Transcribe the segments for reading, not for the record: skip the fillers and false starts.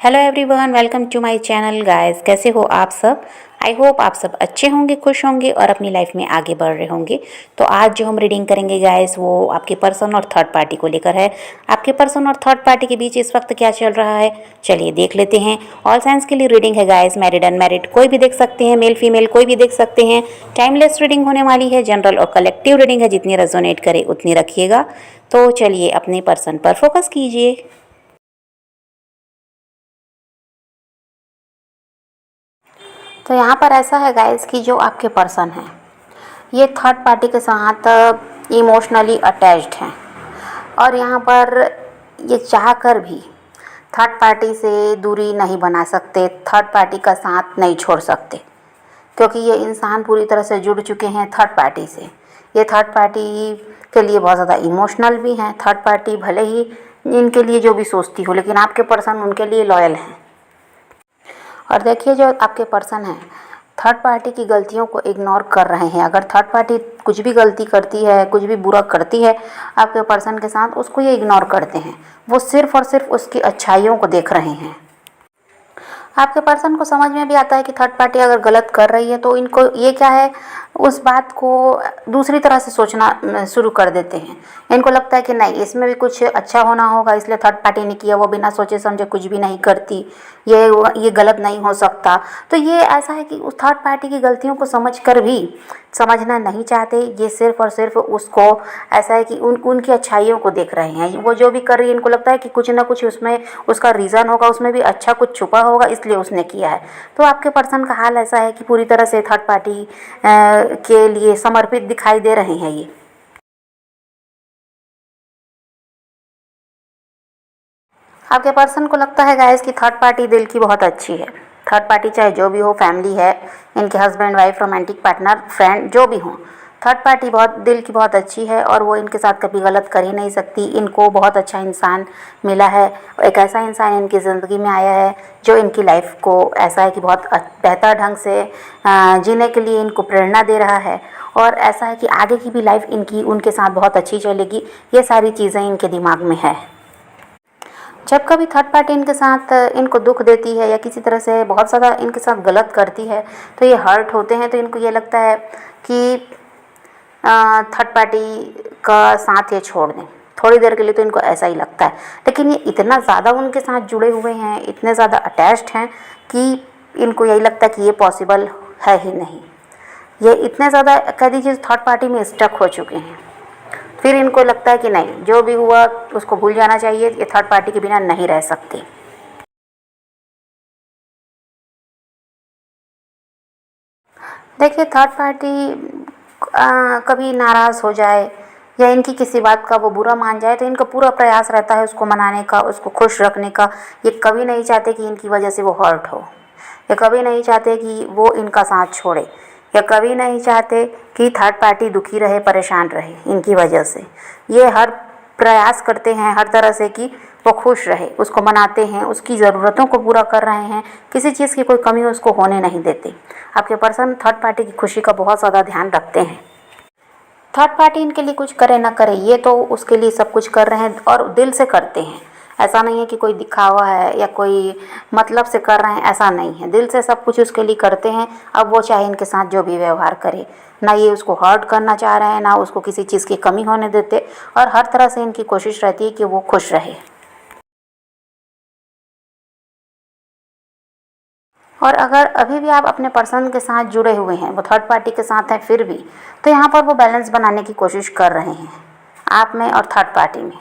Hello everyone, welcome to my channel guys. कैसे हो आप सब? आई होप आप सब अच्छे होंगे, खुश होंगे और अपनी लाइफ में आगे बढ़ रहे होंगे। तो आज जो हम रीडिंग करेंगे गाइस वो आपके पर्सन और थर्ड पार्टी को लेकर है। आपके पर्सन और थर्ड पार्टी के बीच इस वक्त क्या चल रहा है, चलिए देख लेते हैं। ऑल साइंस के लिए रीडिंग है गाइस, मैरिड अनमैरिड कोई भी देख सकते हैं, मेल फीमेल कोई भी देख सकते हैं। टाइमलेस रीडिंग होने वाली है, जनरल और कलेक्टिव रीडिंग है, जितनी रेजोनेट करे उतनी रखिएगा। तो चलिए अपने पर्सन पर फोकस कीजिए। तो यहाँ पर ऐसा है गाइस कि जो आपके पर्सन हैं ये थर्ड पार्टी के साथ इमोशनली अटैच्ड हैं और यहाँ पर ये चाह कर भी थर्ड पार्टी से दूरी नहीं बना सकते, थर्ड पार्टी का साथ नहीं छोड़ सकते, क्योंकि ये इंसान पूरी तरह से जुड़ चुके हैं थर्ड पार्टी से। ये थर्ड पार्टी के लिए बहुत ज़्यादा इमोशनल भी हैं। थर्ड पार्टी भले ही इनके लिए जो भी सोचती हो, लेकिन आपके पर्सन उनके लिए लॉयल हैं। और देखिए जो आपके पर्सन हैं थर्ड पार्टी की गलतियों को इग्नोर कर रहे हैं। अगर थर्ड पार्टी कुछ भी गलती करती है, कुछ भी बुरा करती है आपके पर्सन के साथ, उसको ये इग्नोर करते हैं। वो सिर्फ़ और सिर्फ उसकी अच्छाइयों को देख रहे हैं। आपके पर्सन को समझ में भी आता है कि थर्ड पार्टी अगर गलत कर रही है तो इनको ये क्या है, उस बात को दूसरी तरह से सोचना शुरू कर देते हैं। इनको लगता है कि नहीं, इसमें भी कुछ अच्छा होना होगा, इसलिए थर्ड पार्टी ने किया। वो बिना सोचे समझे कुछ भी नहीं करती, ये गलत नहीं हो सकता। तो ये ऐसा है कि उस थर्ड पार्टी की गलतियों को समझकर भी समझना नहीं चाहते। ये सिर्फ़ और सिर्फ उसको ऐसा है कि उनकी अच्छाइयों को देख रहे हैं। वो जो भी कर रही है इनको लगता है कि कुछ ना कुछ उसमें उसका रीज़न होगा, उसमें भी अच्छा कुछ छुपा होगा, इसलिए उसने किया है। तो आपके पर्सन का हाल ऐसा है कि पूरी तरह से थर्ड पार्टी के लिए समर्पित दिखाई दे रहे हैं ये। आपके पर्सन को लगता है गाइस कि थर्ड पार्टी दिल की बहुत अच्छी है। थर्ड पार्टी चाहे जो भी हो, फैमिली है, इनके husband wife, romantic partner, friend, जो भी हो, थर्ड पार्टी बहुत दिल की बहुत अच्छी है और वो इनके साथ कभी गलत कर ही नहीं सकती। इनको बहुत अच्छा इंसान मिला है, एक ऐसा इंसान इनकी ज़िंदगी में आया है जो इनकी लाइफ को ऐसा है कि बहुत बेहतर ढंग से जीने के लिए इनको प्रेरणा दे रहा है। और ऐसा है कि आगे की भी लाइफ इनकी उनके साथ बहुत अच्छी चलेगी। ये सारी चीज़ें इनके दिमाग में है। जब कभी थर्ड पार्टी इनके साथ इनको दुख देती है या किसी तरह से बहुत ज़्यादा इनके साथ गलत करती है तो ये हर्ट होते हैं। तो इनको ये लगता है कि थर्ड पार्टी का साथ ये छोड़ दें। थोड़ी देर के लिए तो इनको ऐसा ही लगता है, लेकिन ये इतना ज़्यादा उनके साथ जुड़े हुए हैं, इतने ज़्यादा अटैच्ड हैं कि इनको यही लगता है कि ये पॉसिबल है ही नहीं। ये इतने ज़्यादा कह दीजिए थर्ड पार्टी में स्टक हो चुके हैं। फिर इनको लगता है कि नहीं, जो भी हुआ उसको भूल जाना चाहिए, ये थर्ड पार्टी के बिना नहीं रह सकती। देखिए थर्ड पार्टी कभी नाराज़ हो जाए या इनकी किसी बात का वो बुरा मान जाए तो इनका पूरा प्रयास रहता है उसको मनाने का, उसको खुश रखने का। ये कभी नहीं चाहते कि इनकी वजह से वो हर्ट हो, ये कभी नहीं चाहते कि वो इनका साथ छोड़े, या कभी नहीं चाहते कि थर्ड पार्टी दुखी रहे, परेशान रहे इनकी वजह से। ये हर प्रयास करते हैं हर तरह से कि वो खुश रहे, उसको मनाते हैं, उसकी ज़रूरतों को पूरा कर रहे हैं, किसी चीज़ की कोई कमी उसको होने नहीं देते। आपके पर्सन थर्ड पार्टी की खुशी का बहुत ज़्यादा ध्यान रखते हैं। थर्ड पार्टी इनके लिए कुछ करे ना करे, ये तो उसके लिए सब कुछ कर रहे हैं और दिल से करते हैं। ऐसा नहीं है कि कोई दिखावा है या कोई मतलब से कर रहे हैं, ऐसा नहीं है। दिल से सब कुछ उसके लिए करते हैं। अब वो चाहे इनके साथ जो भी व्यवहार करे, ना ये उसको हर्ट करना चाह रहे हैं, ना उसको किसी चीज़ की कमी होने देते, और हर तरह से इनकी कोशिश रहती है कि वो खुश रहे। और अगर अभी भी आप अपने पर्सन के साथ जुड़े हुए हैं, वो थर्ड पार्टी के साथ हैं फिर भी, तो यहाँ पर वो बैलेंस बनाने की कोशिश कर रहे हैं आप में और थर्ड पार्टी में।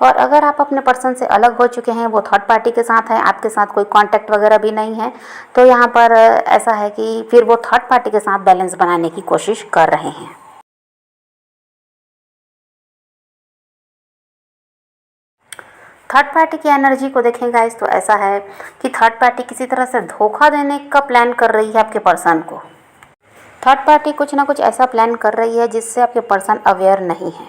और अगर आप अपने पर्सन से अलग हो चुके हैं, वो थर्ड पार्टी के साथ हैं, आपके साथ कोई कांटेक्ट वगैरह भी नहीं है, तो यहाँ पर ऐसा है कि फिर वो थर्ड पार्टी के साथ बैलेंस बनाने की कोशिश कर रहे हैं। थर्ड पार्टी की एनर्जी को देखें गाइस तो ऐसा है कि थर्ड पार्टी किसी तरह से धोखा देने का प्लान कर रही है आपके पर्सन को। थर्ड पार्टी कुछ ना कुछ ऐसा प्लान कर रही है जिससे आपके पर्सन अवेयर नहीं है,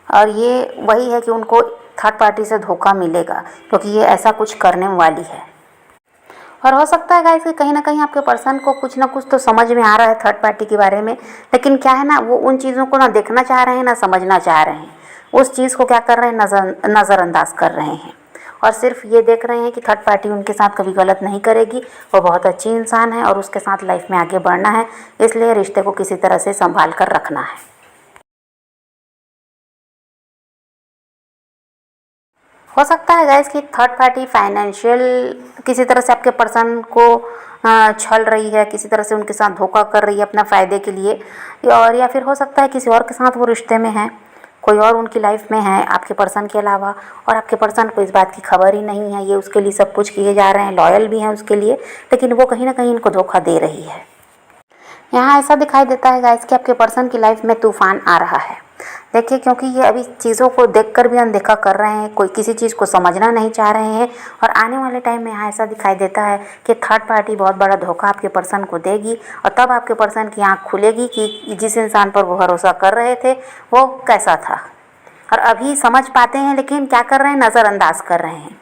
और ये वही है कि उनको थर्ड पार्टी से धोखा मिलेगा क्योंकि ये ऐसा कुछ करने वाली है। और हो सकता है गाइस कि कहीं ना कहीं आपके पर्सन को कुछ ना कुछ तो समझ में आ रहा है थर्ड पार्टी के बारे में, लेकिन क्या है ना, वो उन चीज़ों को ना देखना चाह रहे हैं ना समझना चाह रहे हैं। उस चीज़ को क्या कर रहे हैं, नज़रअंदाज कर रहे हैं। और सिर्फ ये देख रहे हैं कि थर्ड पार्टी उनके साथ कभी गलत नहीं करेगी, वो बहुत अच्छी इंसान है और उसके साथ लाइफ में आगे बढ़ना है, इसलिए रिश्ते को किसी तरह से संभाल कर रखना है। हो सकता है गाइस कि थर्ड पार्टी फाइनेंशियल किसी तरह से आपके पर्सन को छल रही है, किसी तरह से उनके साथ धोखा कर रही है अपना फ़ायदे के लिए, और या फिर हो सकता है किसी और के साथ वो रिश्ते में है, कोई और उनकी लाइफ में है आपके पर्सन के अलावा, और आपके पर्सन को इस बात की खबर ही नहीं है। ये उसके लिए सब कुछ किए जा रहे हैं, लॉयल भी हैं उसके लिए, लेकिन वो कहीं ना कहीं इनको धोखा दे रही है। यहाँ ऐसा दिखाई देता है गाइस कि आपके पर्सन की लाइफ में तूफान आ रहा है। देखिए, क्योंकि ये अभी चीज़ों को देखकर भी अनदेखा कर रहे हैं, कोई किसी चीज़ को समझना नहीं चाह रहे हैं, और आने वाले टाइम में यहाँ ऐसा दिखाई देता है कि थर्ड पार्टी बहुत बड़ा धोखा आपके पर्सन को देगी, और तब आपके पर्सन की आँख खुलेगी कि जिस इंसान पर वो भरोसा कर रहे थे वो कैसा था। और अभी समझ पाते हैं, लेकिन क्या कर रहे हैं, नज़रअंदाज कर रहे हैं।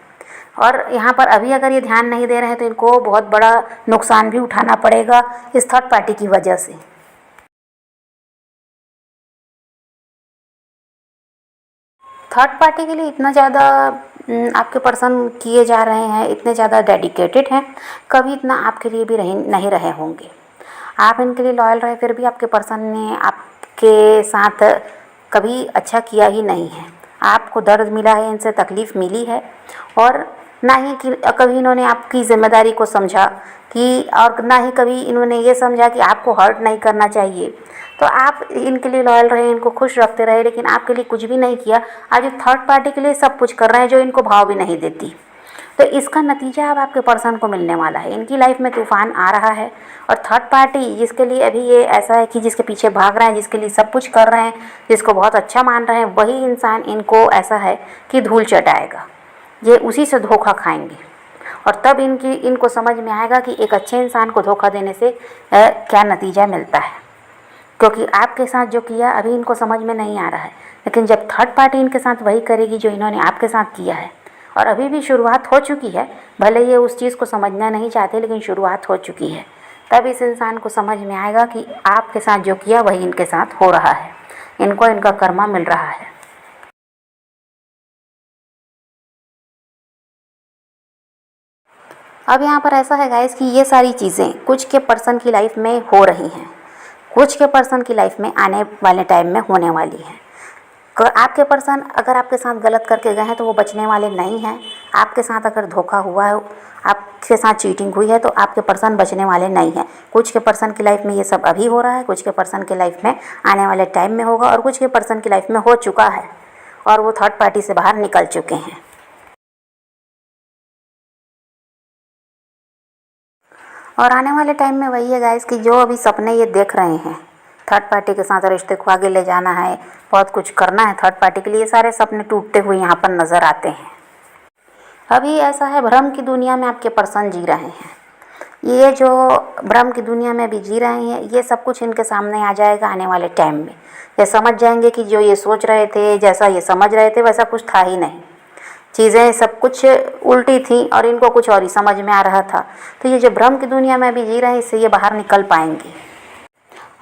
और यहाँ पर अभी अगर ये ध्यान नहीं दे रहे हैं तो इनको बहुत बड़ा नुकसान भी उठाना पड़ेगा इस थर्ड पार्टी की वजह से। थर्ड पार्टी के लिए इतना ज़्यादा आपके पर्सन किए जा रहे हैं, इतने ज़्यादा डेडिकेटेड हैं, कभी इतना आपके लिए भी नहीं रहे होंगे। आप इनके लिए लॉयल रहे, फिर भी आपके पर्सन ने आपके साथ कभी अच्छा किया ही नहीं है। आपको दर्द मिला है, इनसे तकलीफ़ मिली है, और ना ही कि कभी इन्होंने आपकी ज़िम्मेदारी को समझा कि, और ना ही कभी इन्होंने ये समझा कि आपको हर्ट नहीं करना चाहिए। तो आप इनके लिए लॉयल रहे, इनको खुश रखते रहे, लेकिन आपके लिए कुछ भी नहीं किया। आज थर्ड पार्टी के लिए सब कुछ कर रहे हैं जो इनको भाव भी नहीं देती। तो इसका नतीजा अब आपके पर्सन को मिलने वाला है। इनकी लाइफ में तूफान आ रहा है, और थर्ड पार्टी जिसके लिए अभी ये ऐसा है कि जिसके पीछे भाग रहे हैं, जिसके लिए सब कुछ कर रहे हैं, जिसको बहुत अच्छा मान रहे हैं, वही इंसान इनको ऐसा है कि धूल चटाएगा। ये उसी से धोखा खाएंगे, और तब इनको समझ में आएगा कि एक अच्छे इंसान को धोखा देने से क्या नतीजा मिलता है। क्योंकि आपके साथ जो किया अभी इनको समझ में नहीं आ रहा है, लेकिन जब थर्ड पार्टी इनके साथ वही करेगी जो इन्होंने आपके साथ किया है, और अभी भी शुरुआत हो चुकी है, भले ये उस चीज़ को समझना नहीं चाहते, लेकिन शुरुआत हो चुकी है, तब इस इंसान को समझ में आएगा कि आपके साथ जो किया वही इनके साथ हो रहा है, इनको इनका कर्मा मिल रहा है। अब यहाँ पर ऐसा है गाइस कि ये सारी चीज़ें कुछ के पर्सन की लाइफ में हो रही हैं, कुछ के पर्सन की लाइफ में आने वाले टाइम में होने वाली हैं। आपके पर्सन अगर आपके साथ गलत करके गए हैं तो वो बचने वाले नहीं हैं। आपके साथ अगर धोखा हुआ है, आपके साथ चीटिंग हुई है, तो आपके पर्सन बचने वाले नहीं हैं। कुछ के पर्सन की लाइफ में ये सब अभी हो रहा है, कुछ के पर्सन की लाइफ में आने वाले टाइम में होगा, और कुछ के पर्सन की लाइफ में हो चुका है और वो थर्ड पार्टी से बाहर निकल चुके हैं। और आने वाले टाइम में वही है गाइस कि जो अभी सपने ये देख रहे हैं, थर्ड पार्टी के साथ रिश्ते को आगे ले जाना है, बहुत कुछ करना है थर्ड पार्टी के लिए, ये सारे सपने टूटते हुए यहाँ पर नज़र आते हैं। अभी ऐसा है, भ्रम की दुनिया में आपके पर्सन जी रहे हैं। ये जो भ्रम की दुनिया में भी जी रहे हैं, ये सब कुछ इनके सामने आ जाएगा आने वाले टाइम में। ये समझ जाएंगे कि जो ये सोच रहे थे, जैसा ये समझ रहे थे, वैसा कुछ था ही नहीं। चीज़ें सब कुछ उल्टी थी और इनको कुछ और ही समझ में आ रहा था। तो ये जो भ्रम की दुनिया में भी जी रहे हैं, इससे ये बाहर निकल पाएंगे।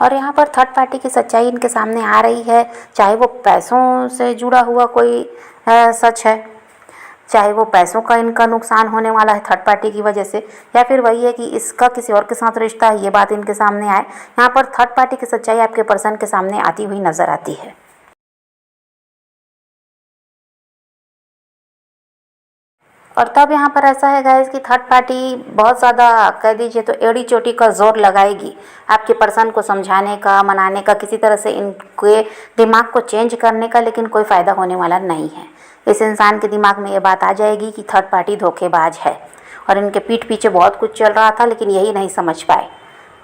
और यहाँ पर थर्ड पार्टी की सच्चाई इनके सामने आ रही है, चाहे वो पैसों से जुड़ा हुआ कोई सच है, चाहे वो पैसों का इनका नुकसान होने वाला है थर्ड पार्टी की वजह से, या फिर वही है कि इसका किसी और के साथ रिश्ता है, ये बात इनके सामने आए। यहाँ पर थर्ड पार्टी की सच्चाई आपके पर्सन के सामने आती हुई नज़र आती है। और तब यहाँ पर ऐसा है गाइस कि थर्ड पार्टी बहुत ज़्यादा कह दीजिए तो एड़ी चोटी का जोर लगाएगी आपके पर्सन को समझाने का, मनाने का, किसी तरह से इनके दिमाग को चेंज करने का, लेकिन कोई फ़ायदा होने वाला नहीं है। इस इंसान के दिमाग में ये बात आ जाएगी कि थर्ड पार्टी धोखेबाज है, और इनके पीठ पीछे बहुत कुछ चल रहा था, लेकिन यही नहीं समझ पाए।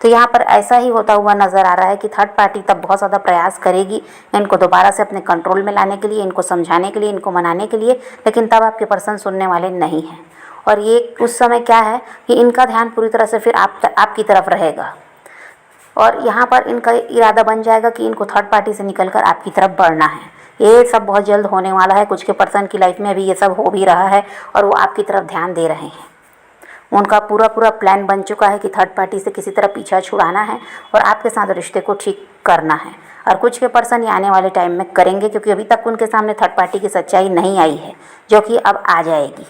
तो यहाँ पर ऐसा ही होता हुआ नज़र आ रहा है कि थर्ड पार्टी तब बहुत ज़्यादा प्रयास करेगी इनको दोबारा से अपने कंट्रोल में लाने के लिए, इनको समझाने के लिए, इनको मनाने के लिए, लेकिन तब आपके पर्सन सुनने वाले नहीं हैं। और ये उस समय क्या है कि इनका ध्यान पूरी तरह से फिर आपकी तरफ रहेगा, और यहाँ पर इनका इरादा बन जाएगा कि इनको थर्ड पार्टी से निकल कर आपकी तरफ बढ़ना है। ये सब बहुत जल्द होने वाला है। कुछ के पर्सन की लाइफ में अभी ये सब हो भी रहा है, और वो आपकी तरफ ध्यान दे रहे हैं। उनका पूरा प्लान बन चुका है कि थर्ड पार्टी से किसी तरह पीछा छुड़ाना है और आपके साथ रिश्ते को ठीक करना है। और कुछ के पर्सन ये आने वाले टाइम में करेंगे, क्योंकि अभी तक उनके सामने थर्ड पार्टी की सच्चाई नहीं आई है, जो कि अब आ जाएगी।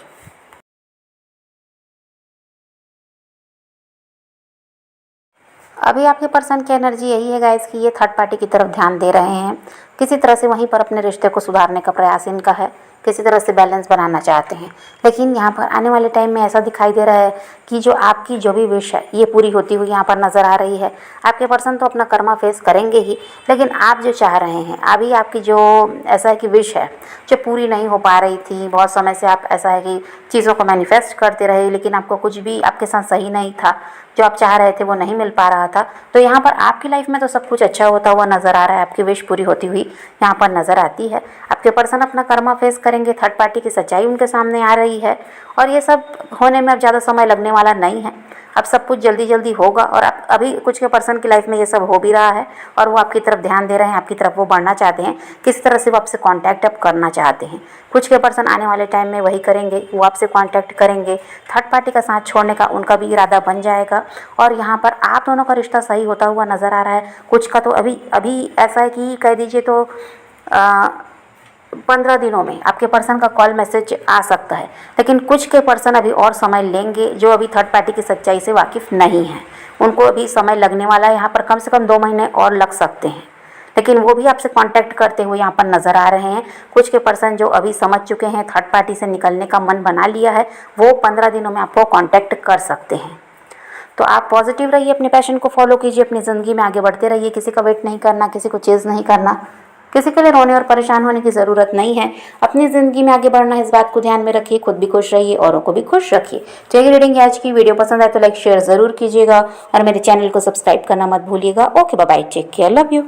अभी आपके पर्सन की एनर्जी यही है गाइस कि ये थर्ड पार्टी की तरफ ध्यान दे रहे हैं, किसी तरह से वहीं पर अपने रिश्ते को सुधारने का प्रयास इनका है, किसी तरह से बैलेंस बनाना चाहते हैं। लेकिन यहाँ पर आने वाले टाइम में ऐसा दिखाई दे रहा है कि जो आपकी जो भी विश है ये पूरी होती हुई यहाँ पर नज़र आ रही है। आपके पर्सन तो अपना कर्मा फेस करेंगे ही, लेकिन आप जो चाह रहे हैं अभी आपकी जो ऐसा है कि विश है जो पूरी नहीं हो पा रही थी, बहुत समय से आप ऐसा है कि चीज़ों को मैनिफेस्ट करते रहे लेकिन आपको कुछ भी आपके साथ सही नहीं था, जो आप चाह रहे थे वो नहीं मिल पा रहा था। तो यहाँ पर आपकी लाइफ में तो सब कुछ अच्छा होता हुआ नज़र आ रहा है, आपकी विश पूरी होती हुई यहाँ पर नज़र आती है। आपके पर्सन अपना कर्मा फेस करेंगे, थर्ड पार्टी की सच्चाई उनके सामने आ रही है और ये सब होने में अब ज़्यादा समय लगने वाला नहीं है। अब सब कुछ जल्दी जल्दी होगा और अभी कुछ के पर्सन की लाइफ में ये सब हो भी रहा है और वो आपकी तरफ ध्यान दे रहे हैं, आपकी तरफ वो बढ़ना चाहते हैं, किस तरह से वो आपसे कांटेक्ट अप करना चाहते हैं। कुछ के पर्सन आने वाले टाइम में वही करेंगे, वो आपसे कांटेक्ट करेंगे, थर्ड पार्टी का साथ छोड़ने का उनका भी इरादा बन जाएगा और यहाँ पर आप दोनों का रिश्ता सही होता हुआ नज़र आ रहा है। कुछ का तो अभी ऐसा है कि कह दीजिए तो 15 दिनों में आपके पर्सन का कॉल मैसेज आ सकता है, लेकिन कुछ के पर्सन अभी और समय लेंगे जो अभी थर्ड पार्टी की सच्चाई से वाकिफ़ नहीं है, उनको अभी समय लगने वाला है। यहाँ पर कम से कम 2 महीने और लग सकते हैं, लेकिन वो भी आपसे कांटेक्ट करते हुए यहाँ पर नज़र आ रहे हैं। कुछ के पर्सन जो अभी समझ चुके हैं, थर्ड पार्टी से निकलने का मन बना लिया है, वो 15 दिनों में आपको कांटेक्ट कर सकते हैं। तो आप पॉजिटिव रहिए, अपने पैशन को फॉलो कीजिए, अपनी ज़िंदगी में आगे बढ़ते रहिए, किसी का वेट नहीं करना, किसी को चेज़ नहीं करना, किसी के लिए रोने और परेशान होने की ज़रूरत नहीं है। अपनी ज़िंदगी में आगे बढ़ना है, इस बात को ध्यान में रखिए, खुद भी खुश रहिए, औरों को भी खुश रखिए। चलिए रीडिंग आज की वीडियो पसंद आए तो लाइक शेयर ज़रूर कीजिएगा और मेरे चैनल को सब्सक्राइब करना मत भूलिएगा। Okay bye, take care, love you.